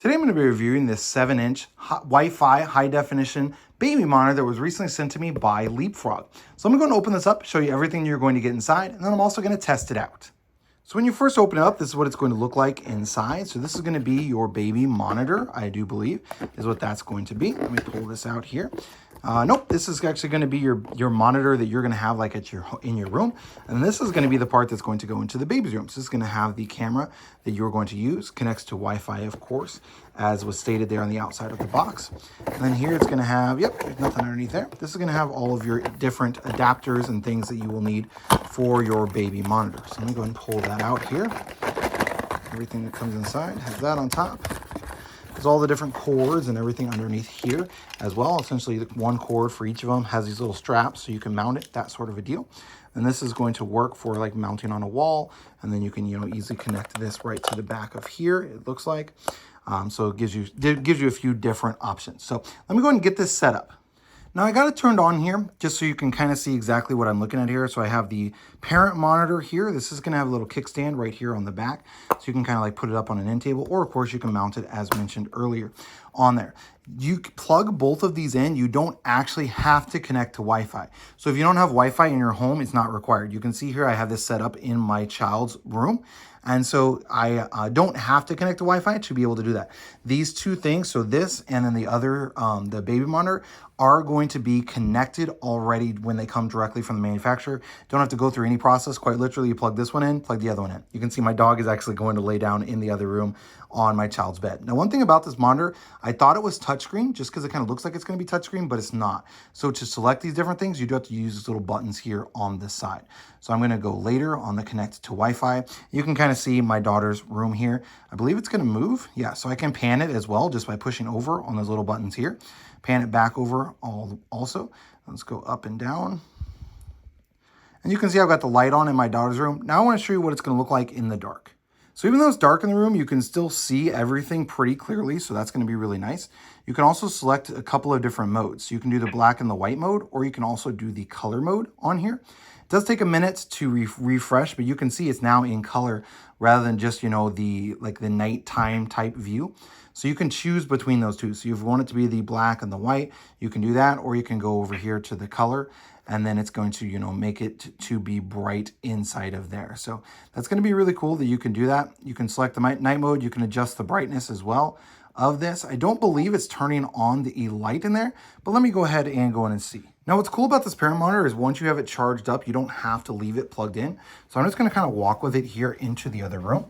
Today I'm going to be reviewing this 7-inch Wi-Fi high-definition baby monitor that was recently sent to me by Leapfrog. So I'm going to open this up, show you everything you're going to get inside, and then I'm also going to test it out. So when you first open it up, this is what it's going to look like inside. So this is going to be your baby monitor, I do believe, is what that's going to be. Let me pull this out here. Nope, this is actually going to be your monitor that you're going to have like in your room. And this is going to be the part that's going to go into the baby's room. So this is going to have the camera that you're going to use, connects to Wi-Fi, of course, as was stated there on the outside of the box. And then here it's going to have, yep, there's nothing underneath there. This is going to have all of your different adapters and things that you will need for your baby monitor. So let me go ahead and pull that out here. Everything that comes inside has that on top. There's all the different cords and everything underneath here as well. Essentially, one cord for each of them has these little straps so you can mount it, that sort of a deal. And this is going to work for like mounting on a wall. And then you can, easily connect this right to the back of here, it looks like. So it gives you a few different options. So let me go ahead and get this set up. Now I got it turned on here just so you can kind of see exactly what I'm looking at here. So I have the parent monitor here. This is going to have a little kickstand right here on the back. So you can kind of like put it up on an end table, or of course you can mount it as mentioned earlier on there. You plug both of these in. You don't actually have to connect to Wi-Fi. So if you don't have Wi-Fi in your home, it's not required. You can see here I have this set up in my child's room. And so I don't have to connect to Wi-Fi to be able to do that. These two things, so this and then the other, the baby monitor, are going to be connected already when they come directly from the manufacturer. Don't have to go through any process. Quite literally, you plug this one in, plug the other one in. You can see my dog is actually going to lay down in the other room on my child's bed. Now, one thing about this monitor, I thought it was touchscreen just because it kind of looks like it's going to be touchscreen, but it's not. So to select these different things, you do have to use these little buttons here on this side. So I'm going to go later on the connect to Wi-Fi. You can kind of see my daughter's room here. I believe it's going to move. Yeah, so I can pan it as well just by pushing over on those little buttons here. Pan it back over also. Let's go up and down. And you can see I've got the light on in my daughter's room. Now I want to show you what it's going to look like in the dark. So even though it's dark in the room, you can still see everything pretty clearly. So that's going to be really nice. You can also select a couple of different modes. So you can do the black and the white mode, or you can also do the color mode on here. It does take a minute to refresh, but you can see it's now in color rather than just, the nighttime type view. So you can choose between those two. So if you want it to be the black and the white, you can do that, or you can go over here to the color, and then it's going to, make it to be bright inside of there. So that's going to be really cool that you can do that. You can select the night mode. You can adjust the brightness as well of this. I don't believe it's turning on the light in there, but let me go ahead and go in and see. Now, what's cool about this parent monitor is once you have it charged up, you don't have to leave it plugged in. So I'm just going to kind of walk with it here into the other room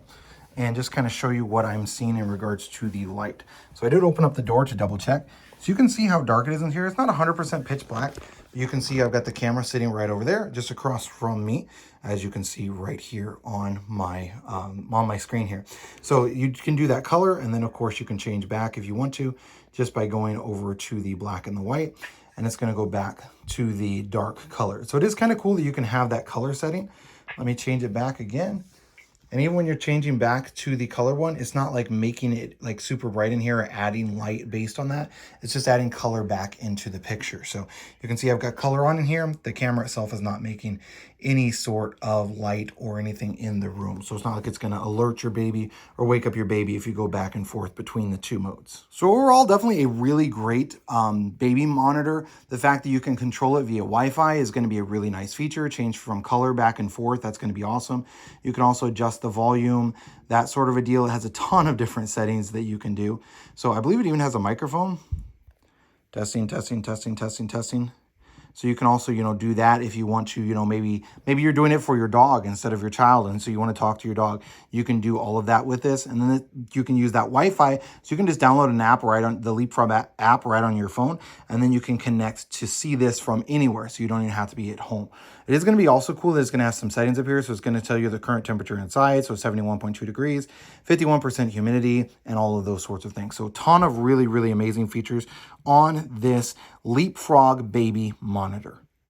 and just kind of show you what I'm seeing in regards to the light. So I did open up the door to double check. So you can see how dark it is in here. It's not 100% pitch black, but you can see I've got the camera sitting right over there, just across from me, as you can see right here on my screen here. So you can do that color, and then of course you can change back if you want to, just by going over to the black and the white, and it's going to go back to the dark color. So it is kind of cool that you can have that color setting. Let me change it back again. And even when you're changing back to the color one, it's not like making it like super bright in here or adding light based on that. It's just adding color back into the picture. So you can see I've got color on in here. The camera itself is not making any sort of light or anything in the room. So it's not like it's going to alert your baby or wake up your baby if you go back and forth between the two modes. So overall, definitely a really great baby monitor. The fact that you can control it via Wi-Fi is going to be a really nice feature. Change from color back and forth. That's going to be awesome. You can also adjust the volume, that sort of a deal. It has a ton of different settings that you can do. So I believe it even has a microphone. Testing, testing, testing, testing, testing. So you can also, do that if you want to, maybe you're doing it for your dog instead of your child. And so you want to talk to your dog. You can do all of that with this. And then you can use that Wi-Fi. So you can just download an app right on the Leapfrog app right on your phone. And then you can connect to see this from anywhere. So you don't even have to be at home. It is going to be also cool that it's going to have some settings up here. So it's going to tell you the current temperature inside. So 71.2 degrees, 51% humidity, and all of those sorts of things. So a ton of really, really amazing features on this Leapfrog baby monitor.